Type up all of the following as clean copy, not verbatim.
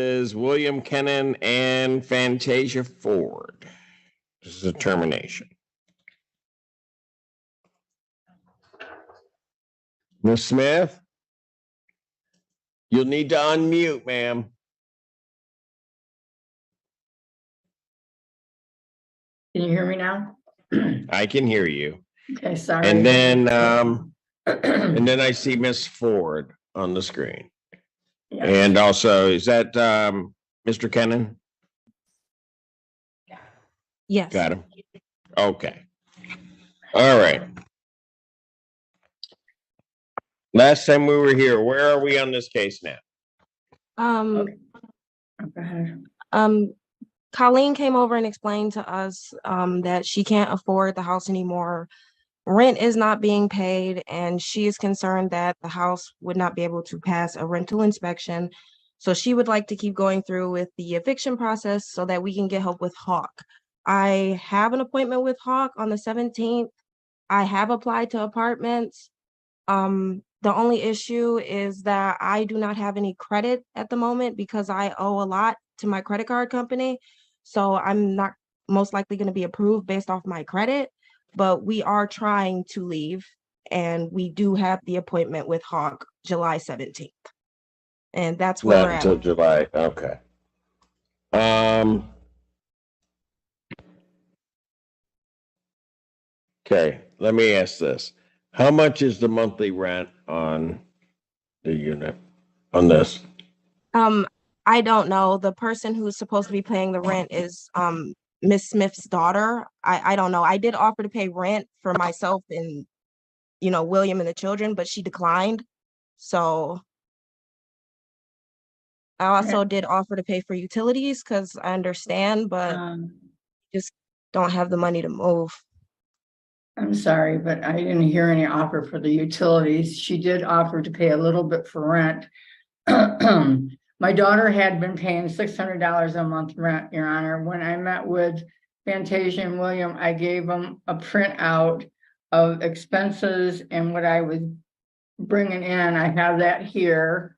is William Kennan and Fantasia Ford. This is a termination. Ms. Smith, you'll need to unmute, ma'am. Can you hear me now? I can hear you. Okay, sorry. And then I see Miss Ford on the screen. Yes. And also, is that Mr. Kennan? Yes. Got him. Okay. All right. Last time we were here, where are we on this case now? Okay. Go ahead. Colleen came over and explained to us that she can't afford the house anymore. Rent is not being paid, and she is concerned that the house would not be able to pass a rental inspection. So she would like to keep going through with the eviction process so that we can get help with Hawk. I have an appointment with Hawk on the 17th. I have applied to apartments. The only issue is that I do not have any credit at the moment because I owe a lot to my credit card company. So I'm not most likely going to be approved based off my credit, but we are trying to leave, and we do have the appointment with Hawk July 17th. And that's where Not we're until at. July. Okay. Okay, let me ask this. How much is the monthly rent on the unit on this? I don't know. The person who's supposed to be paying the rent is Miss Smith's daughter. I don't know. I did offer to pay rent for myself and William and the children, but she declined. So I also did offer to pay for utilities because I understand, but just don't have the money to move. I'm sorry, but I didn't hear any offer for the utilities. She did offer to pay a little bit for rent. My daughter had been paying $600 a month rent, Your Honor. When I met with Fantasia and William, I gave them a printout of expenses and what I was bringing in. I have that here.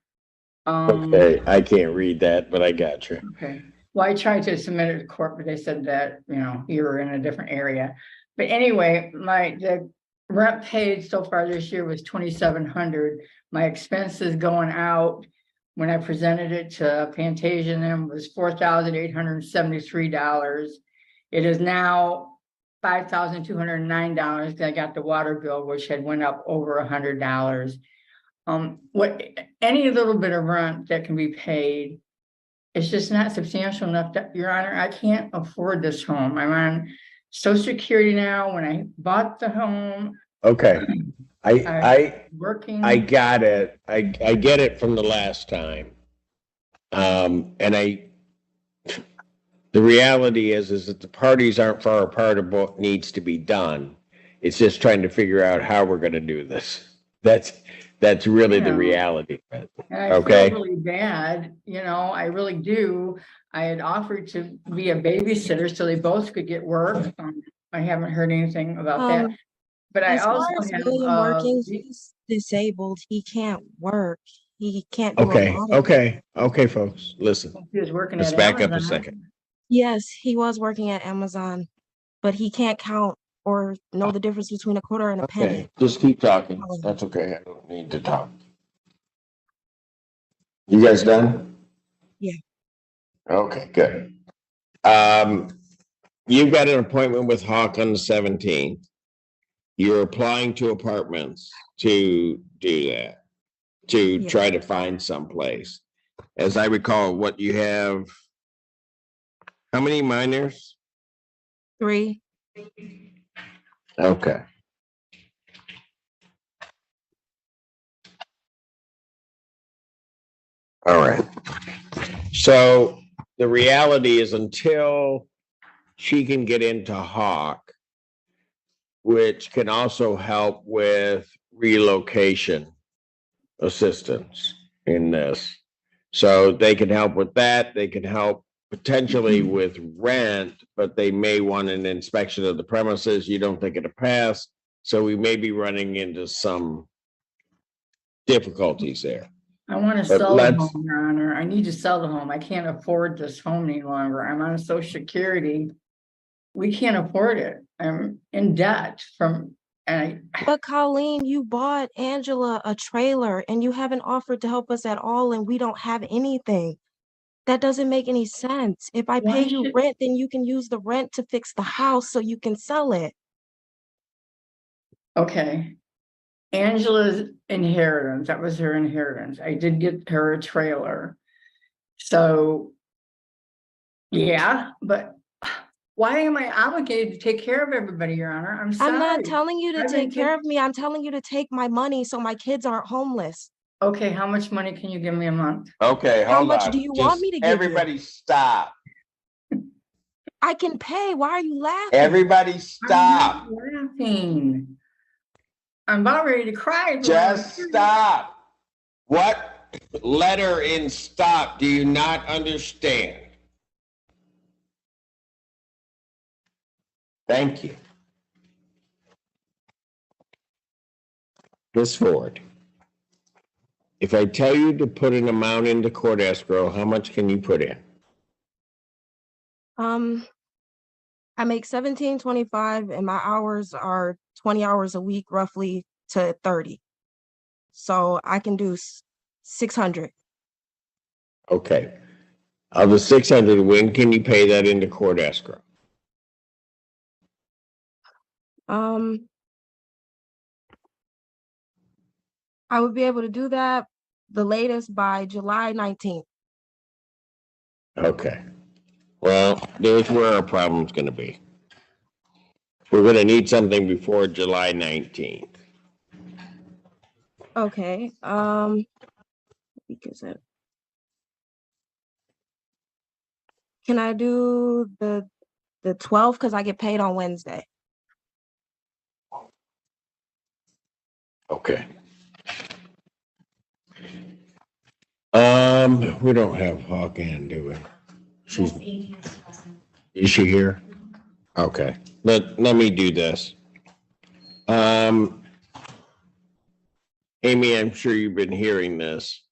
Okay, I can't read that, but I got you. Okay. Well, I tried to submit it to court, but they said that, you were in a different area. But anyway, the rent paid so far this year was $2,700. My expenses going out when I presented it to Fantasia and them was $4,873. It is now $5,209 because I got the water bill, which had went up over $100. Any little bit of rent that can be paid, it's just not substantial enough that, Your Honor, I can't afford this home. I'm on Social Security now. When I bought the home, Okay. I working. I got it. I get it from the last time. And the reality is that the parties aren't far apart of what needs to be done. It's just trying to figure out how we're going to do this. That's really the reality. And I feel really bad, I really do. I had offered to be a babysitter so they both could get work. I haven't heard anything about that. But I also have William working, he's disabled. He can't work. He can't do Okay, folks. Listen. He was working Let's at back Amazon. up a second. Yes, he was working at Amazon, but he can't count or know the difference between a quarter and a penny. Just keep talking. That's okay. I don't need to talk. You guys done? Yeah. Okay, good. You've got an appointment with Hawk on the 17th. You're applying to apartments to do that, to try to find someplace. As I recall, what you have, how many minors? 3. Okay. All right. So the reality is until she can get into Hawk, which can also help with relocation assistance in this. So they can help with that. They can help potentially with rent, but they may want an inspection of the premises. You don't think it'll pass. So we may be running into some difficulties there. I want to But sell the let's- home, Your Honor. I need to sell the home. I can't afford this home any longer. I'm on Social Security. We can't afford it. I'm in debt But Colleen, you bought Angela a trailer and you haven't offered to help us at all, and we don't have anything. That doesn't make any sense. If I Why pay you should- rent, then you can use the rent to fix the house so you can sell it. Okay. Angela's inheritance, that was her inheritance. I did get her a trailer. So, yeah, but why am I obligated to take care of everybody, Your Honor? I'm sorry. I'm not telling you to I've been take care of me. I'm telling you to take my money so my kids aren't homeless. Okay, how much money can you give me a month? Okay, How hold much on. do you want me to give you? Everybody stop. I can pay. Why are you laughing? Everybody stop. I'm not laughing. I'm about ready to cry. Just stop. What letter in stop do you not understand? Thank you. Ms. Ford, if I tell you to put an amount into court escrow, how much can you put in? I make $17.25 and my hours are 20 hours a week, roughly to 30. So I can do 600. Okay. Of the 600, when can you pay that into court escrow? I would be able to do that the latest by July 19th. Okay. Well, there's where our problem's gonna be. We're gonna need something before July 19th. Okay, because can I do the 12th? Because I get paid on Wednesday. Okay. We don't have Hawken, do we? Is she here? Okay, let me do this. Amy, I'm sure you've been hearing this.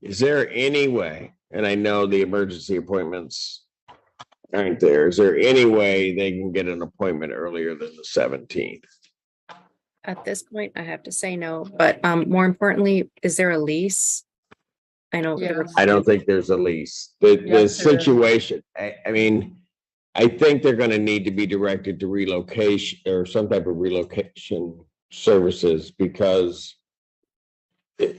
Is there any way, and I know the emergency appointments aren't there, is there any way they can get an appointment earlier than the 17th? At this point, I have to say no, but more importantly, is there a lease? I know. Yeah. I don't think there's a lease. The Yes, there is. situation, I mean, I think they're gonna need to be directed to relocation or some type of relocation services because the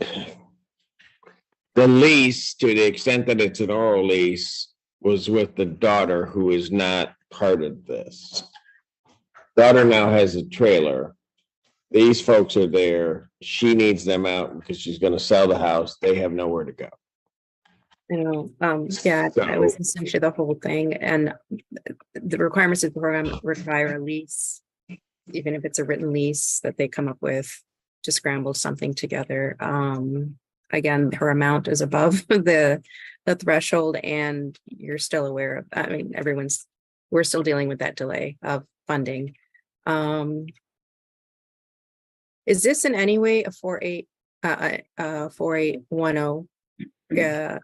lease, to the extent that it's an oral lease, was with the daughter who is not part of this. Daughter now has a trailer. These folks are there. She needs them out because she's gonna sell the house. They have nowhere to go. You know, yeah, I was listening to the whole thing, and the requirements of the program require a lease, even if it's a written lease that they come up with to scramble something together. Again, her amount is above the threshold, and you're still aware of, I mean, we're still dealing with that delay of funding. Is this in any way a 4810? Yeah.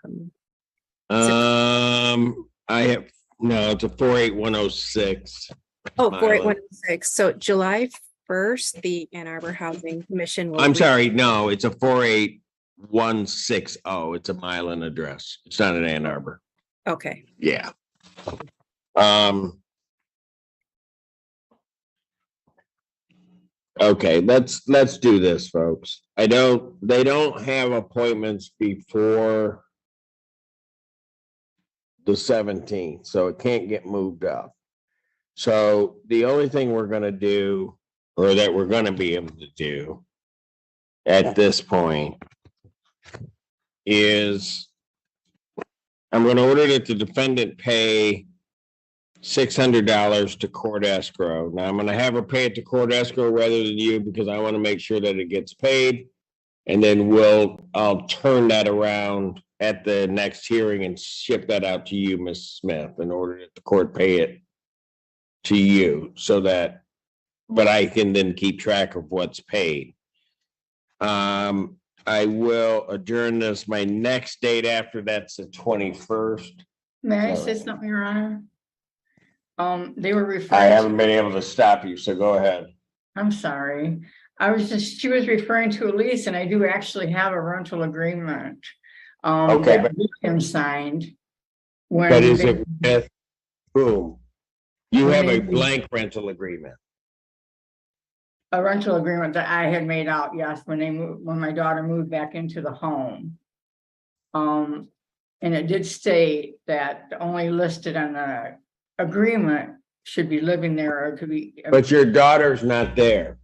I have, no, it's a 48106. Oh, 48106. So July 1st, the Ann Arbor Housing Commission will. I'm sorry, no, it's a 48160. It's a Milan address. It's not in Ann Arbor. Okay. Yeah. Okay, let's do this, folks. They don't have appointments before the 17th, so it can't get moved up. So the only thing we're gonna do, or that we're gonna be able to do at this point is I'm gonna order that the defendant pay $600 to court escrow. Now I'm gonna have her pay it to court escrow rather than you because I want to make sure that it gets paid. And then I'll turn that around at the next hearing and ship that out to you, Ms. Smith, in order that the court pay it to you so that, but I can then keep track of what's paid. I will adjourn this. My next date after that's the 21st. May I say Sorry. something, Your Honor? They were I referring haven't to, been able to stop you, so go ahead. I'm sorry. She was referring to a lease and I do actually have a rental agreement. Okay, That William signed. But is When it with whom? You When have they- a blank rental agreement. a rental agreement that I had made out, yes, when my daughter moved back into the home. And it did state that only listed on the agreement should be living there or could be. But your daughter's not there.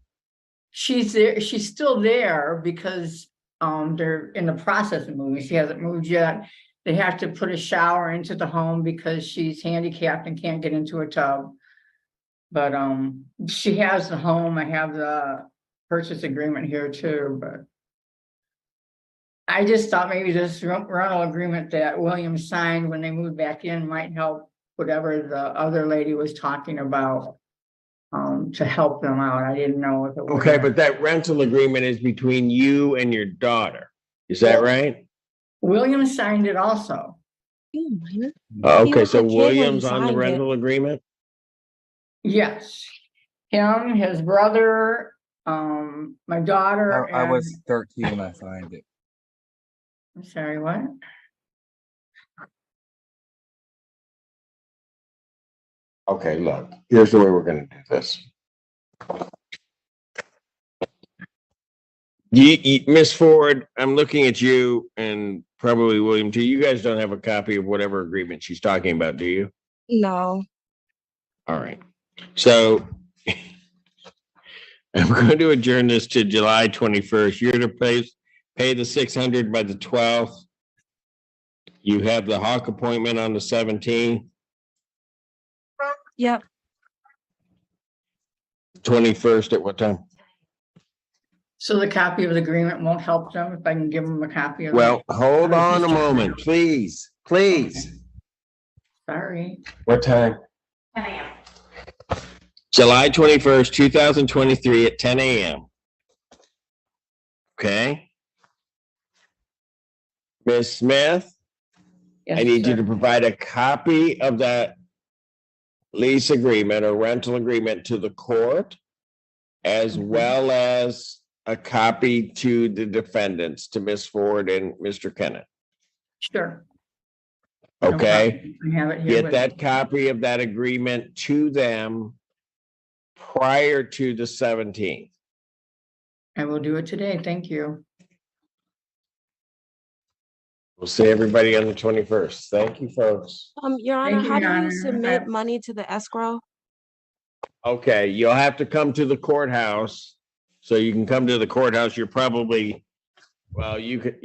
She's there, she's still there because they're in the process of moving. She hasn't moved yet. They have to put a shower into the home because she's handicapped and can't get into a tub. But she has the home. I have the purchase agreement here too, but I just thought maybe this rental agreement that William signed when they moved back in might help whatever the other lady was talking about. To help them out. I didn't know if it was. Okay, but that rental agreement is between you and your daughter. Is that right? William signed it also. Okay, was so a kid when he William's on the signed it. rental agreement? Yes. Him, his brother, my daughter. I was and- 13 when I signed it. I'm sorry, what? Okay, look, here's the way we're gonna do this. Miss Ford, I'm looking at you and probably William too. You guys don't have a copy of whatever agreement she's talking about, do you? No. All right. So I'm going to adjourn this to July 21st. You're to pay the 600 by the 12th. You have the Hawk appointment on the 17th. Yep. 21st at what time? So the copy of the agreement won't help them if I can give them a copy of it? Well, hold on a moment, please, please. Sorry. What time? July 21st, 2023 at 10 a.m. Okay. Ms. Smith, Yes, I need you sir. to provide a copy of that lease agreement or rental agreement to the court, as well as a copy to the defendants, to Ms. Ford and Mr. Kennett. Sure. No Okay? problem. I have it here. Get with that me. copy of that agreement to them prior to the 17th. I will do it today. Thank you. We'll see everybody on the 21st. Thank you, folks. Your Honor, Thank you, how do Your you Honor. submit money to the escrow? Okay, you'll have to come to the courthouse. So you can come to the courthouse. You're probably, well, you could,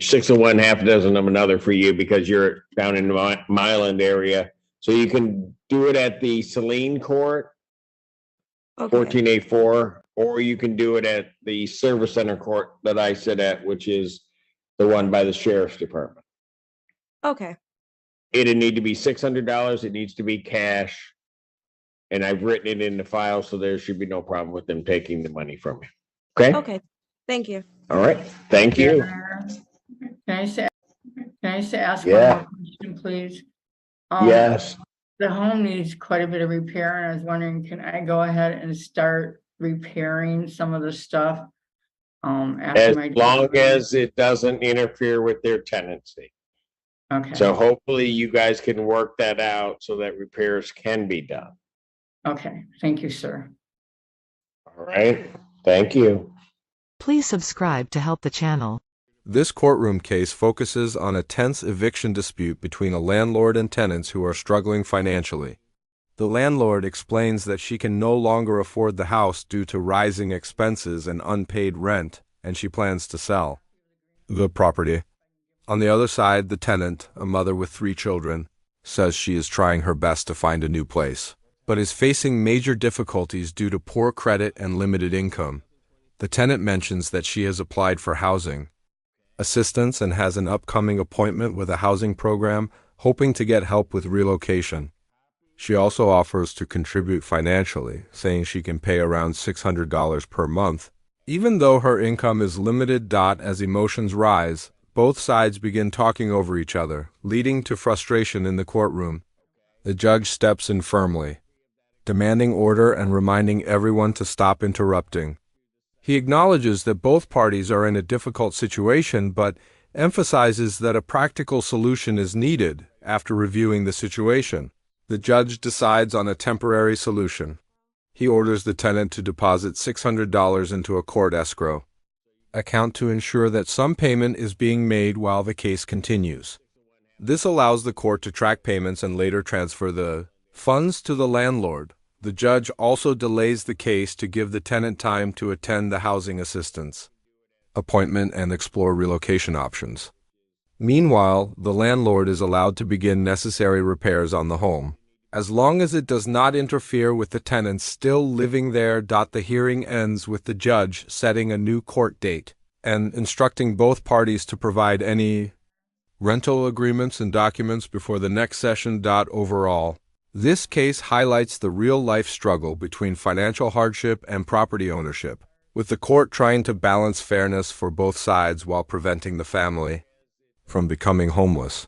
6 of one, half a dozen of another for you because you're down in the Milan area. So you can do it at the Saline Court, Okay. 14A4, or you can do it at the Service Center Court that I sit at, which is the one by the Sheriff's Department. Okay. It'd need to be $600. It needs to be cash. And I've written it in the file, so there should be no problem with them taking the money from you. Okay? Okay. Thank you. All right. Thank you. Can I say, ask one Yeah. more question, please? Yes. The home needs quite a bit of repair, and I was wondering, can I go ahead and start repairing some of the stuff? After As my. long as it doesn't interfere with their tenancy. Okay, So hopefully you guys can work that out so that repairs can be done. okay, thank you, sir. All right. Thank you. Please subscribe to help the channel. This courtroom case focuses on a tense eviction dispute between a landlord and tenants who are struggling financially. The landlord explains that she can no longer afford the house due to rising expenses and unpaid rent, and she plans to sell the property. On the other side, the tenant, a mother with 3 children, says she is trying her best to find a new place, but is facing major difficulties due to poor credit and limited income. The tenant mentions that she has applied for housing assistance and has an upcoming appointment with a housing program, hoping to get help with relocation. She also offers to contribute financially, saying she can pay around $600 per month Even though her income is limited. As emotions rise, both sides begin talking over each other, leading to frustration in the courtroom. The judge steps in firmly, demanding order and reminding everyone to stop interrupting. He acknowledges that both parties are in a difficult situation, but emphasizes that a practical solution is needed. After reviewing the situation, the judge decides on a temporary solution. He orders the tenant to deposit $600 into a court escrow account to ensure that some payment is being made while the case continues. This allows the court to track payments and later transfer the funds to the landlord. The judge also delays the case to give the tenant time to attend the housing assistance appointment and explore relocation options. Meanwhile, the landlord is allowed to begin necessary repairs on the home, as long as it does not interfere with the tenants still living there. The hearing ends with the judge setting a new court date and instructing both parties to provide any rental agreements and documents before the next session. Overall, this case highlights the real-life struggle between financial hardship and property ownership, with the court trying to balance fairness for both sides while preventing the family from becoming homeless.